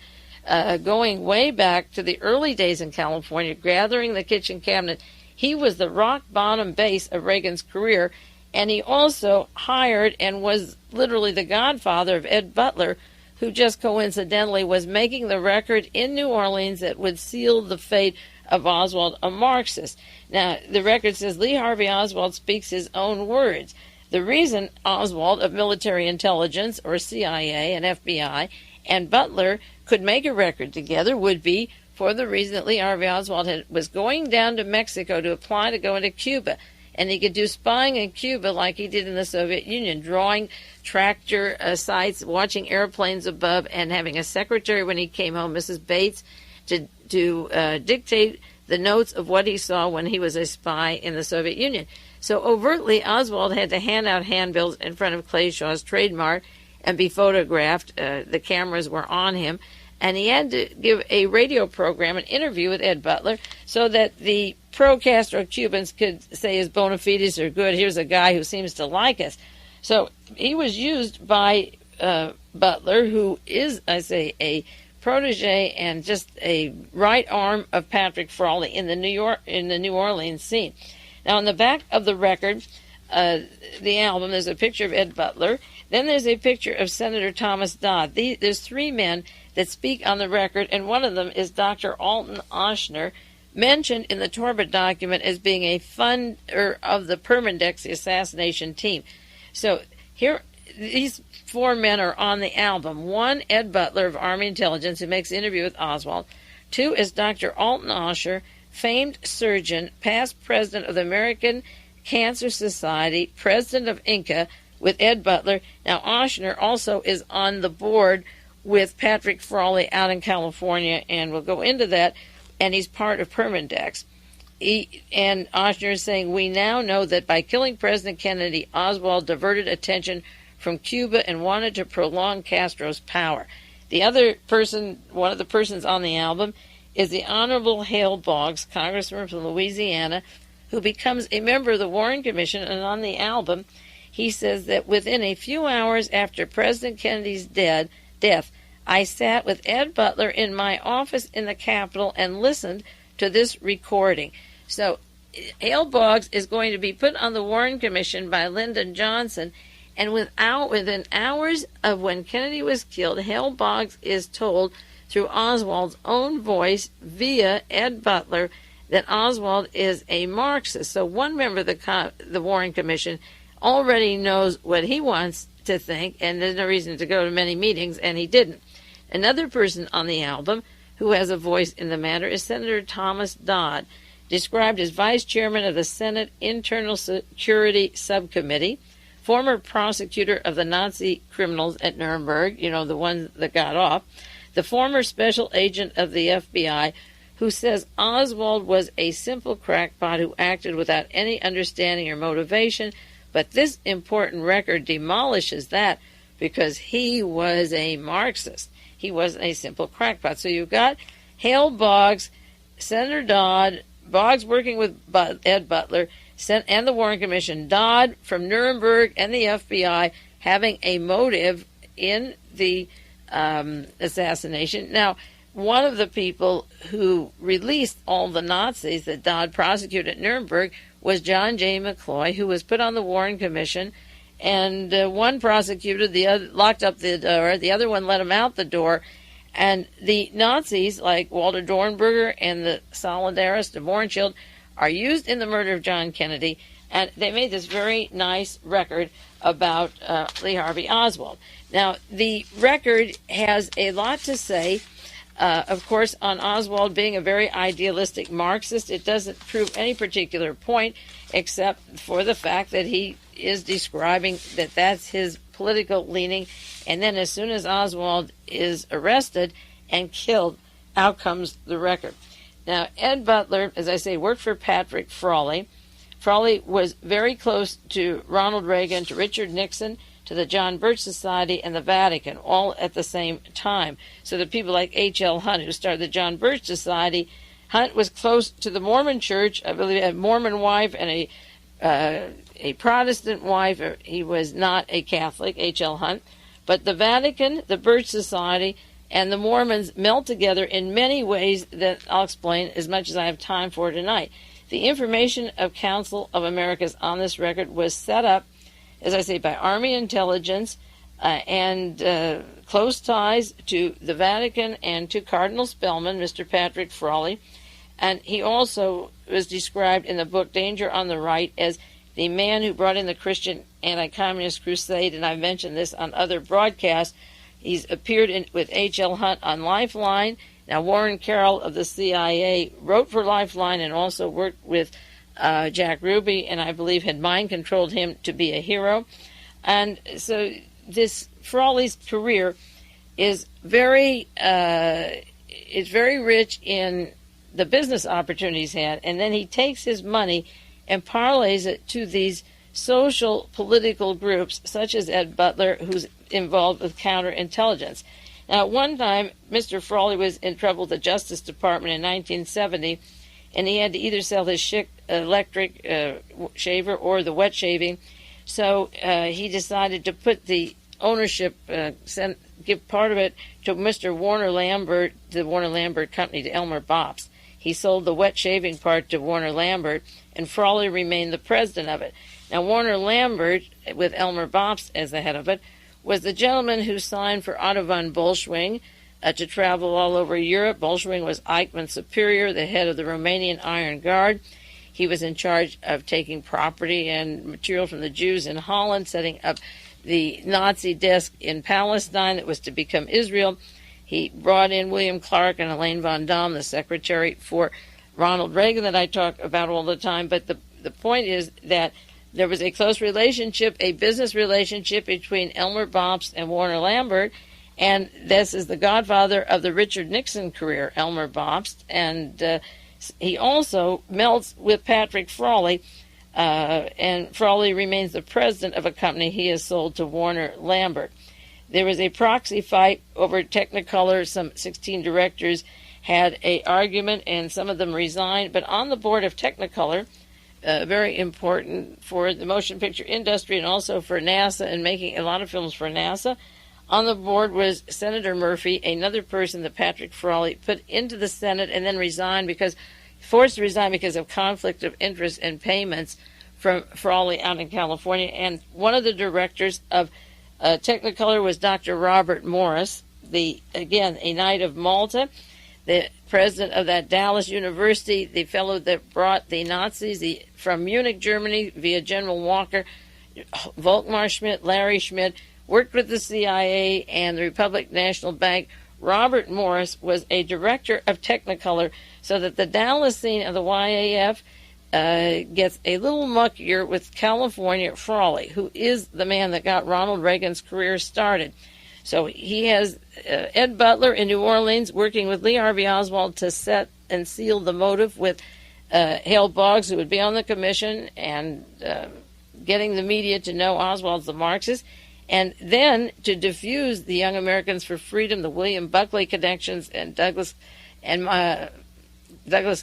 [SPEAKER 1] going way back to the early days in California, gathering the kitchen cabinet. He was the rock-bottom base of Reagan's career, and he also hired and was literally the godfather of Ed Butler, who just coincidentally was making the record in New Orleans that would seal the fate of Oswald, a Marxist. Now, the record says Lee Harvey Oswald speaks his own words. The reason Oswald of military intelligence, or CIA and FBI, and Butler could make a record together would be for the reason that Lee Harvey Oswald was going down to Mexico to apply to go into Cuba. And he could do spying in Cuba like he did in the Soviet Union, drawing tractor sites, watching airplanes above, and having a secretary when he came home, Mrs. Bates, to dictate the notes of what he saw when he was a spy in the Soviet Union. So overtly, Oswald had to hand out handbills in front of Clay Shaw's Trade Mart and be photographed. The cameras were on him. And he had to give a radio program, an interview with Ed Butler, so that the pro-Castro Cubans could say his bona fides are good. Here's a guy who seems to like us. So he was used by Butler, who is, I say, a protege and just a right arm of Patrick Frawley in the New Orleans scene. Now, on the back of the record, the album, there's a picture of Ed Butler. Then there's a picture of Senator Thomas Dodd. There's 3 men that speak on the record, and one of them is Dr. Alton Oshner, mentioned in the Torba document as being a funder of the Permindex, the assassination team. So here, these 4 men are on the album. 1, Ed Butler of Army Intelligence, who makes an interview with Oswald. 2 is Dr. Alton Oshner, famed surgeon, past president of the American Cancer Society, president of INCA, with Ed Butler. Now, Oshner also is on the board with Patrick Frawley out in California, and we'll go into that, and he's part of Permindex. And Oshner is saying, we now know that by killing President Kennedy, Oswald diverted attention from Cuba and wanted to prolong Castro's power. The other person, one of the persons on the album, is the Honorable Hale Boggs, congressman from Louisiana, who becomes a member of the Warren Commission. And on the album, he says that within a few hours after President Kennedy's death, I sat with Ed Butler in my office in the Capitol and listened to this recording. So Hale Boggs is going to be put on the Warren Commission by Lyndon Johnson, and within hours of when Kennedy was killed, Hale Boggs is told through Oswald's own voice via Ed Butler that Oswald is a Marxist. So one member of the Warren Commission already knows what he wants to think, and there's no reason to go to many meetings, and he didn't. Another person on the album who has a voice in the matter is Senator Thomas Dodd, described as vice chairman of the Senate Internal Security Subcommittee, former prosecutor of the Nazi criminals at Nuremberg, the ones that got off, the former special agent of the FBI, who says Oswald was a simple crackpot who acted without any understanding or motivation, but this important record demolishes that because he was a Marxist. He wasn't a simple crackpot. So you've got Hale Boggs, Senator Dodd, Boggs working with Ed Butler, and the Warren Commission, Dodd from Nuremberg and the FBI having a motive in the assassination. Now, one of the people who released all the Nazis that Dodd prosecuted at Nuremberg was John J. McCloy, who was put on the Warren Commission, and one prosecuted, the other locked up the door, the other one let him out the door, and the Nazis, like Walter Dornberger and the Solidarists of Mohrenschildt, are used in the murder of John Kennedy, and they made this very nice record about Lee Harvey Oswald. Now, the record has a lot to say, of course, on Oswald being a very idealistic Marxist. It doesn't prove any particular point, except for the fact that he is describing that that's his political leaning, and then as soon as Oswald is arrested and killed, out comes the record. Now, Ed Butler, as I say, worked for Patrick Frawley. Frawley was very close to Ronald Reagan, to Richard Nixon, to the John Birch Society, and the Vatican, all at the same time. So the people like H.L. Hunt, who started the John Birch Society, Hunt was close to the Mormon Church, I believe, a Mormon wife and a Protestant wife. He was not a Catholic, H.L. Hunt. But the Vatican, the Birch Society, and the Mormons melt together in many ways that I'll explain as much as I have time for tonight. The Information of Council of Americas on this record was set up, as I say, by Army intelligence and close ties to the Vatican and to Cardinal Spellman, Mr. Patrick Frawley. And he also was described in the book Danger on the Right as the man who brought in the Christian anti-communist crusade, and I've mentioned this on other broadcasts. He's appeared with H.L. Hunt on Lifeline. Now, Warren Carroll of the CIA wrote for Lifeline and also worked with Jack Ruby, and I believe had mind-controlled him to be a hero. And so this Frawley's career is very rich in the business opportunities he had, and then he takes his money and parlays it to these social political groups, such as Ed Butler, who's involved with counterintelligence. Now, at one time, Mr. Frawley was in trouble with the Justice Department in 1970, and he had to either sell his Schick electric shaver or the wet shaving. So he decided to put the ownership, give part of it to Mr. Warner Lambert, the Warner Lambert Company, to Elmer Bops. He sold the wet shaving part to Warner Lambert, and Frawley remained the president of it. Now, Warner Lambert, with Elmer Bops as the head of it, was the gentleman who signed for Otto von Bolschwing to travel all over Europe. Bolschwing was Eichmann's superior, the head of the Romanian Iron Guard. He was in charge of taking property and material from the Jews in Holland, setting up the Nazi desk in Palestine that was to become Israel. He brought in William Clark and Elaine von Dahm, the secretary for Ronald Reagan that I talk about all the time. But the point is that there was a close relationship, a business relationship between Elmer Bops and Warner Lambert, and this is the godfather of the Richard Nixon career, Elmer Bops. And He also melts with Patrick Frawley, and Frawley remains the president of a company he has sold to Warner Lambert. There was a proxy fight over Technicolor. Some 16 directors had an argument, and some of them resigned. But on the board of Technicolor, very important for the motion picture industry and also for NASA and making a lot of films for NASA, on the board was Senator Murphy, another person that Patrick Frawley put into the Senate and then forced to resign because of conflict of interest and payments from Frawley out in California. And one of the directors of Technicolor was Dr. Robert Morris, again, a Knight of Malta, the president of that Dallas University, the fellow that brought the Nazis from Munich, Germany, via General Walker, Volkmar Schmidt, Larry Schmidt, worked with the CIA and the Republic National Bank. Robert Morris was a director of Technicolor, so that the Dallas scene of the YAF gets a little muckier with California Frawley, who is the man that got Ronald Reagan's career started. So he has Ed Butler in New Orleans working with Lee Harvey Oswald to set and seal the motive with Hale Boggs, who would be on the commission, and getting the media to know Oswald's the Marxist. And then to diffuse the Young Americans for Freedom, the William Buckley connections, and Douglas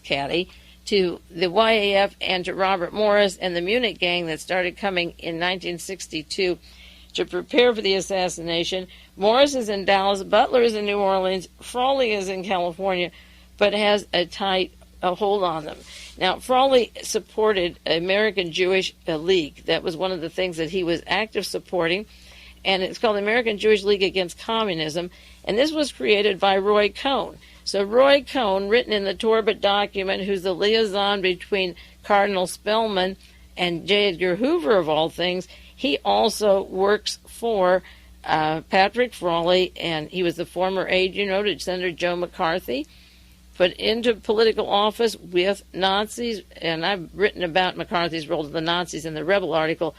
[SPEAKER 1] Caddy, to the YAF and to Robert Morris and the Munich gang that started coming in 1962 to prepare for the assassination. Morris is in Dallas, Butler is in New Orleans, Frawley is in California, but has a tight hold on them. Now, Frawley supported American Jewish League. That was one of the things that he was active supporting, and it's called the American Jewish League Against Communism, and this was created by Roy Cohn. So Roy Cohn, written in the Torbett document, who's the liaison between Cardinal Spellman and J. Edgar Hoover, of all things, he also works for Patrick Frawley, and he was the former aide, to Senator Joe McCarthy, put into political office with Nazis, and I've written about McCarthy's role to the Nazis in the Rebel article,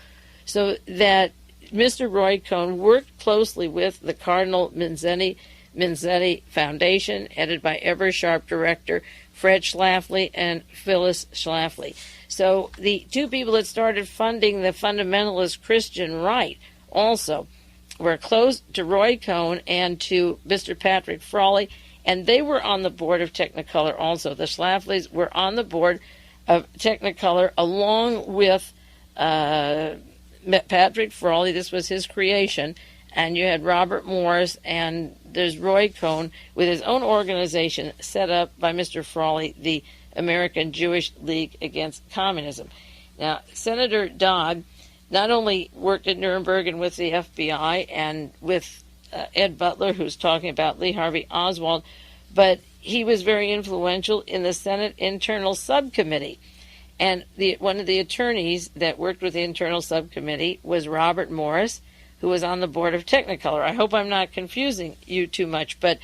[SPEAKER 1] so that Mr. Roy Cohn worked closely with the Cardinal Minzetti Foundation, headed by ever-sharp director Fred Schlafly and Phyllis Schlafly. So the two people that started funding the fundamentalist Christian right also were close to Roy Cohn and to Mr. Patrick Frawley, and they were on the board of Technicolor also. The Schlaflys were on the board of Technicolor along with Patrick Frawley. This was his creation. And you had Robert Morris, and there's Roy Cohn with his own organization set up by Mr. Frawley, the American Jewish League Against Communism. Now, Senator Dodd not only worked at Nuremberg and with the FBI and with Ed Butler, who's talking about Lee Harvey Oswald, but he was very influential in the Senate Internal Subcommittee. And one of the attorneys that worked with the Internal Subcommittee was Robert Morris, who was on the board of Technicolor. I hope I'm not confusing you too much, but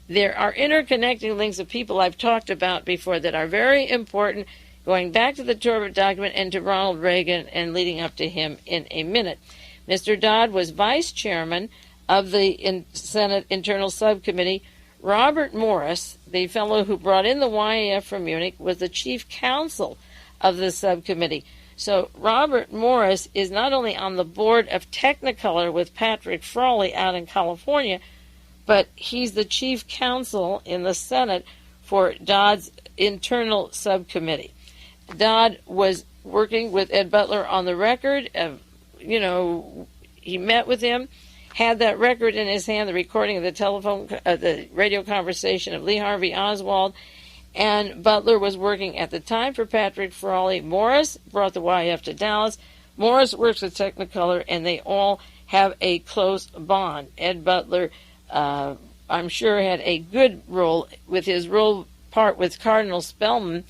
[SPEAKER 1] there are interconnecting links of people I've talked about before that are very important, going back to the Torbett document and to Ronald Reagan and leading up to him in a minute. Mr. Dodd was vice chairman of the Senate Internal Subcommittee. Robert Morris, the fellow who brought in the YAF from Munich, was the chief counsel of the subcommittee. So Robert Morris is not only on the board of Technicolor with Patrick Frawley out in California, but he's the chief counsel in the Senate for Dodd's internal subcommittee. Dodd was working with Ed Butler on the record. He met with him, had that record in his hand, the recording of the radio conversation of Lee Harvey Oswald, and Butler was working at the time for Patrick Frawley. Morris brought the YF to Dallas. Morris works with Technicolor, and they all have a close bond. Ed Butler, I'm sure, had a good role with his part with Cardinal Spellman,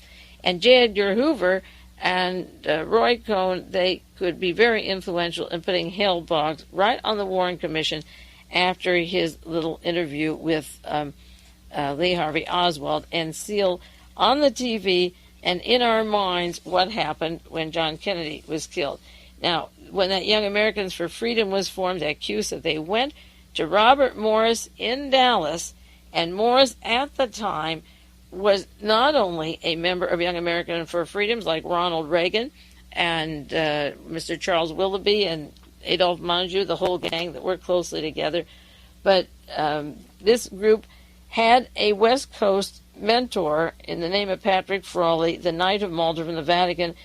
[SPEAKER 1] and J. Edgar Hoover and Roy Cohn. They could be very influential in putting Hale Boggs right on the Warren Commission after his little interview with Lee Harvey Oswald, and seal on the TV and in our minds what happened when John Kennedy was killed. Now, when that Young Americans for Freedom was formed, that CUSA, they went to Robert Morris in Dallas, and Morris at the time was not only a member of Young Americans for Freedoms like Ronald Reagan and Mr. Charles Willoughby and Adolph Monjou, the whole gang that worked closely together, but this group had a West Coast mentor in the name of Patrick Frawley, the Knight of Malta from the Vatican.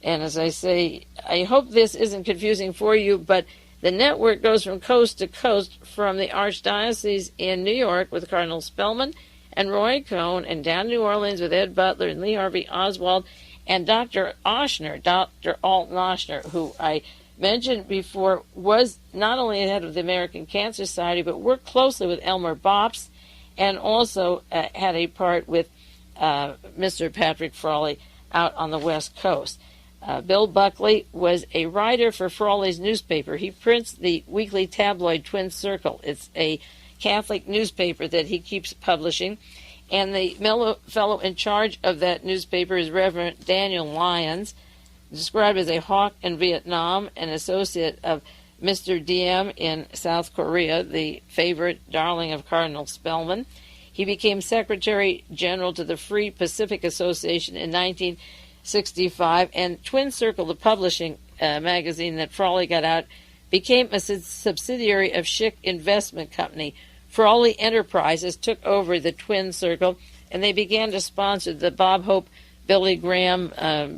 [SPEAKER 1] And as I say, I hope this isn't confusing for you, but the network goes from coast to coast, from the Archdiocese in New York with Cardinal Spellman and Roy Cohn, and down New Orleans with Ed Butler and Lee Harvey Oswald and Dr. Alton Ochsner, who I mentioned before was not only the head of the American Cancer Society, but worked closely with Elmer Bops and also had a part with Mr. Patrick Frawley out on the West Coast. Bill Buckley was a writer for Frawley's newspaper. He prints the weekly tabloid Twin Circle. It's a Catholic newspaper that he keeps publishing. And the fellow in charge of that newspaper is Reverend Daniel Lyons, described as a hawk in Vietnam, an associate of Mr. Diem in South Korea, the favorite darling of Cardinal Spellman. He became Secretary General to the Free Pacific Association in 1965, and Twin Circle, the publishing magazine that Frawley got out, became a subsidiary of Schick Investment Company. Frawley Enterprises took over the Twin Circle, and they began to sponsor the Bob Hope, Billy Graham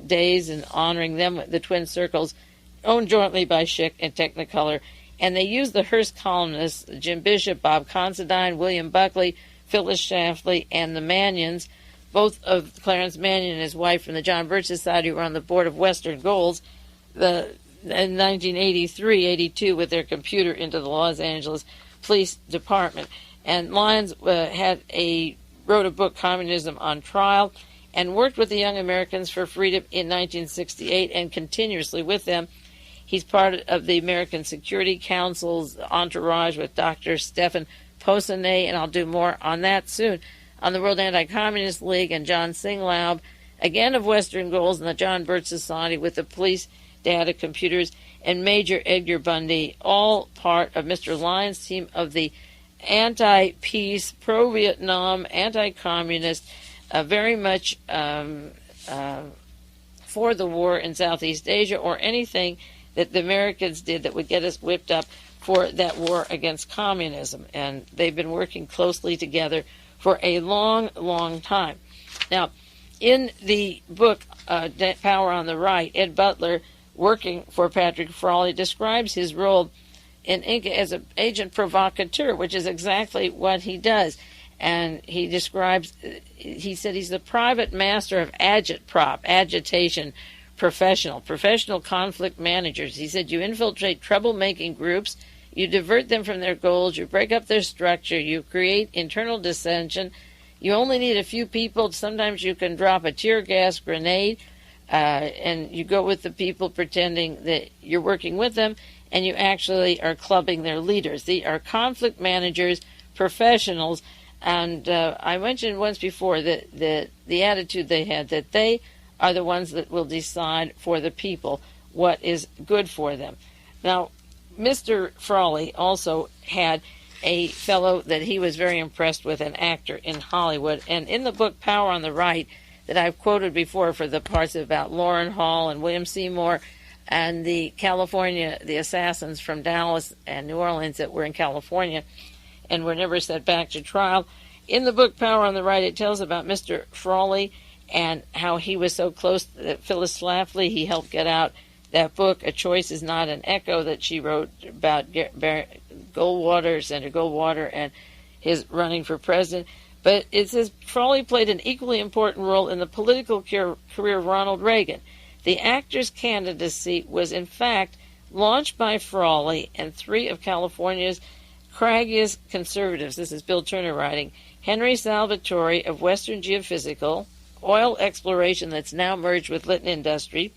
[SPEAKER 1] days and honoring them with the Twin Circles, owned jointly by Schick and Technicolor. And they used the Hearst columnists, Jim Bishop, Bob Considine, William Buckley, Phyllis Schlafly, and the Manions, both of Clarence Manion and his wife from the John Birch Society, were on the board of Western Goals in 1983-82 with their computer into the Los Angeles Police Department. And Lyons wrote a book, Communism on Trial, and worked with the Young Americans for Freedom in 1968 and continuously with them. He's part of the American Security Council's entourage with Dr. Stephen Posenay, and I'll do more on that soon. On the World Anti-Communist League, and John Singlaub, again of Western Goals, and the John Birch Society with the police data computers, and Major Edgar Bundy, all part of Mr. Lyons' team of the anti-peace, pro-Vietnam, anti-communist, very much for the war in Southeast Asia, or anything that the Americans did that would get us whipped up for that war against communism. And they've been working closely together for a long, long time. Now, in the book, Power on the Right, Ed Butler, working for Patrick Frawley, describes his role in Inca as an agent provocateur, which is exactly what he does. And he describes, he said he's the private master of agitation professional conflict managers. He said you infiltrate troublemaking groups, you divert them from their goals, you break up their structure, you create internal dissension. You only need a few people. Sometimes you can drop a tear gas grenade, and you go with the people pretending that you're working with them, and you actually are clubbing their leaders. They are conflict managers, professionals, and I mentioned once before that the attitude they had, that they are the ones that will decide for the people what is good for them. Now, Mr. Frawley also had a fellow that he was very impressed with, an actor in Hollywood. And in the book Power on the Right, that I've quoted before for the parts about Lauren Hall and William Seymour and the assassins from Dallas and New Orleans that were in California and were never sent back to trial, in the book Power on the Right, it tells about Mr. Frawley and how he was so close to Phyllis Schlafly. He helped get out that book, A Choice is Not an Echo, that she wrote about Goldwater, Senator Goldwater, and his running for president. But it says Frawley played an equally important role in the political career of Ronald Reagan. The actor's candidacy was, in fact, launched by Frawley and three of California's craggiest conservatives. This is Bill Turner writing. Henry Salvatore of Western Geophysical, oil exploration that's now merged with Litton Industry,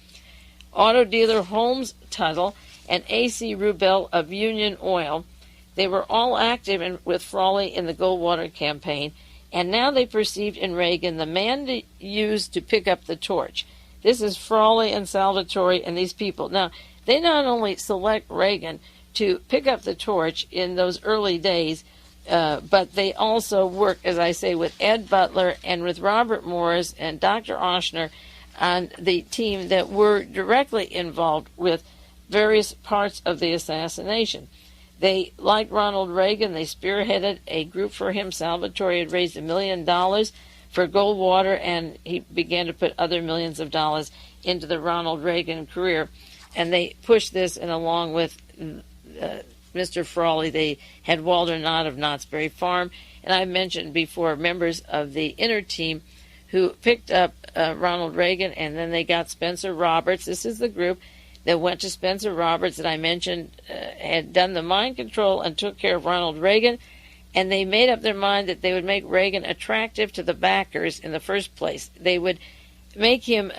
[SPEAKER 1] auto dealer Holmes Tuttle, and A.C. Rubel of Union Oil. They were all active with Frawley in the Goldwater campaign, and now they perceived in Reagan the man to use to pick up the torch. This is Frawley and Salvatore and these people. Now, they not only select Reagan to pick up the torch in those early days but they also work, as I say, with Ed Butler and with Robert Morris and Dr. Oshner on the team that were directly involved with various parts of the assassination. They, like Ronald Reagan, they spearheaded a group for him. Salvatore had raised $1 million for Goldwater, and he began to put other millions of dollars into the Ronald Reagan career. And they pushed this, and along with Mr. Frawley, they had Walter Knott of Knott's Berry Farm. And I mentioned before members of the inner team who picked up Ronald Reagan, and then they got Spencer Roberts. This is the group that went to Spencer Roberts that I mentioned had done the mind control and took care of Ronald Reagan, and they made up their mind that they would make Reagan attractive to the backers in the first place. They would make him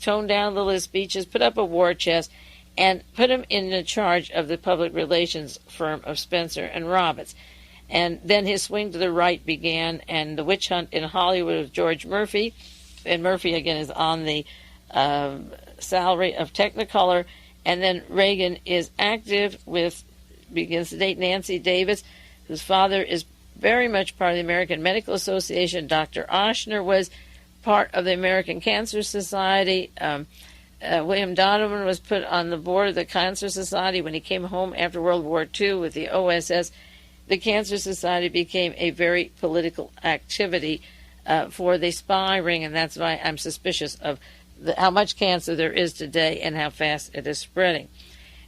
[SPEAKER 1] tone down the little speeches, put up a war chest, and put him in the charge of the public relations firm of Spencer and Roberts. And then his swing to the right began, and the witch hunt in Hollywood of George Murphy. And Murphy, again, is on the salary of Technicolor. And then Reagan is active begins to date Nancy Davis, whose father is very much part of the American Medical Association. Dr. Oshner was part of the American Cancer Society. William Donovan was put on the board of the Cancer Society when he came home after World War II with the OSS. The Cancer Society became a very political activity for the spy ring, and that's why I'm suspicious of how much cancer there is today and how fast it is spreading.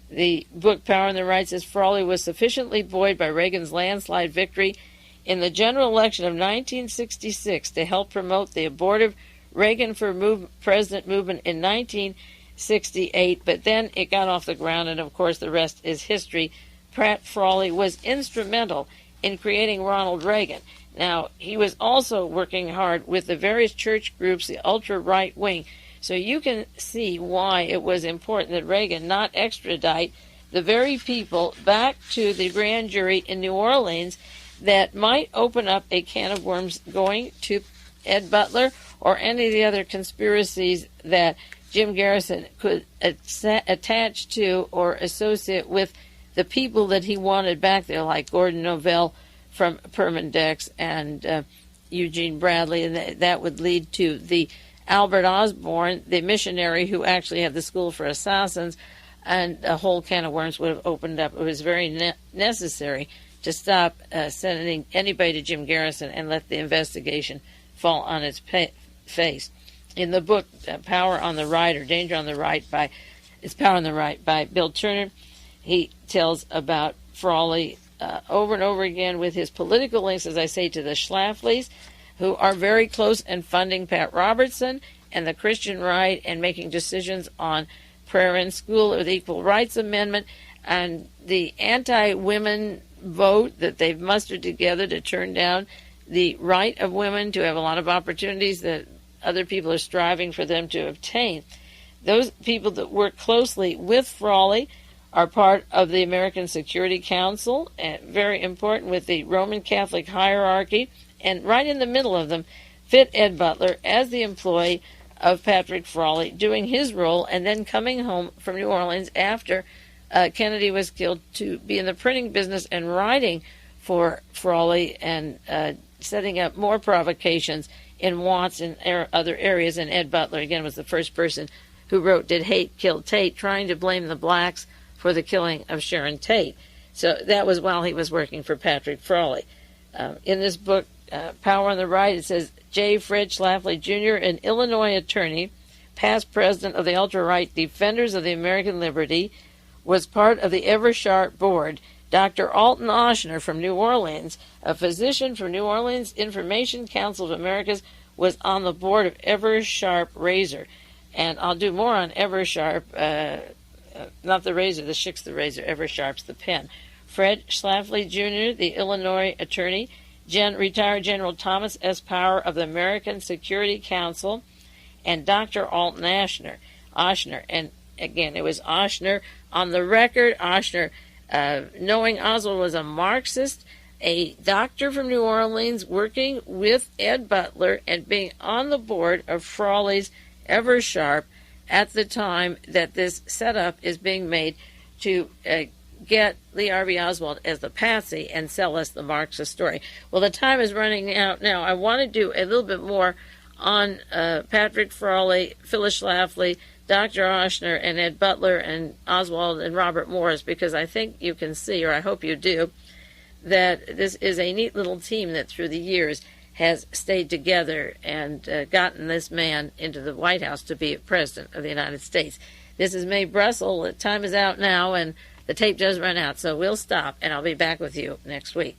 [SPEAKER 1] The book Power and the Right says Frawley was sufficiently buoyed by Reagan's landslide victory in the general election of 1966 to help promote the abortive Reagan for President movement in 1968, but then it got off the ground, and of course the rest is history. Pratt Frawley was instrumental in creating Ronald Reagan. Now, he was also working hard with the various church groups, the ultra-right wing. So you can see why it was important that Reagan not extradite the very people back to the grand jury in New Orleans that might open up a can of worms going to Ed Butler or any of the other conspiracies that Jim Garrison could attach to or associate with the people that he wanted back there, like Gordon Novell from Permandex and Eugene Bradley, and that would lead to the Albert Osborne, the missionary who actually had the school for assassins, and a whole can of worms would have opened up. It was very necessary to stop sending anybody to Jim Garrison and let the investigation fall on its face. In the book Power on the Right or Danger on the Right it's Power on the Right by Bill Turner, he tells about Frawley over and over again with his political links, as I say, to the Schlaflys, who are very close and funding Pat Robertson and the Christian right and making decisions on prayer in school or the Equal Rights Amendment and the anti-women vote that they've mustered together to turn down the right of women to have a lot of opportunities that other people are striving for them to obtain. Those people that work closely with Frawley are part of the American Security Council, very important with the Roman Catholic hierarchy, and right in the middle of them fit Ed Butler as the employee of Patrick Frawley, doing his role and then coming home from New Orleans after Kennedy was killed to be in the printing business and writing for Frawley and setting up more provocations in Watts and other areas. And Ed Butler, again, was the first person who wrote Did Hate Kill Tate, trying to blame the blacks for the killing of Sharon Tate. So that was while he was working for Patrick Frawley. In this book, Power on the Right, it says J. Fred Schlafly Jr., an Illinois attorney, past president of the ultra-right Defenders of the American Liberty, was part of the Ever-Sharp board. Dr. Alton Oshner from New Orleans, a physician from New Orleans Information Council of Americas, was on the board of Ever-Sharp Razor. And I'll do more on Ever-Sharp, not the razor, the Schick's the razor, Ever-Sharp's the pen. Fred Schlafly Jr., the Illinois attorney, retired General Thomas S. Power of the American Security Council, and Dr. Alton Oshner. And again, it was Oshner on the record. Oshner, knowing Oswald was a Marxist, a doctor from New Orleans, working with Ed Butler and being on the board of Frawley's Ever-Sharp at the time that this setup is being made to get Lee Harvey Oswald as the patsy and sell us the Marxist story. Well, the time is running out now. I want to do a little bit more on Patrick Frawley, Phyllis Schlafly, Dr. Oshner, and Ed Butler, and Oswald and Robert Morris, because I think you can see, or I hope you do, that this is a neat little team that through the years has stayed together and gotten this man into the White House to be President of the United States. This is Mae Brussell. The time is out now, and the tape does run out, so we'll stop, and I'll be back with you next week.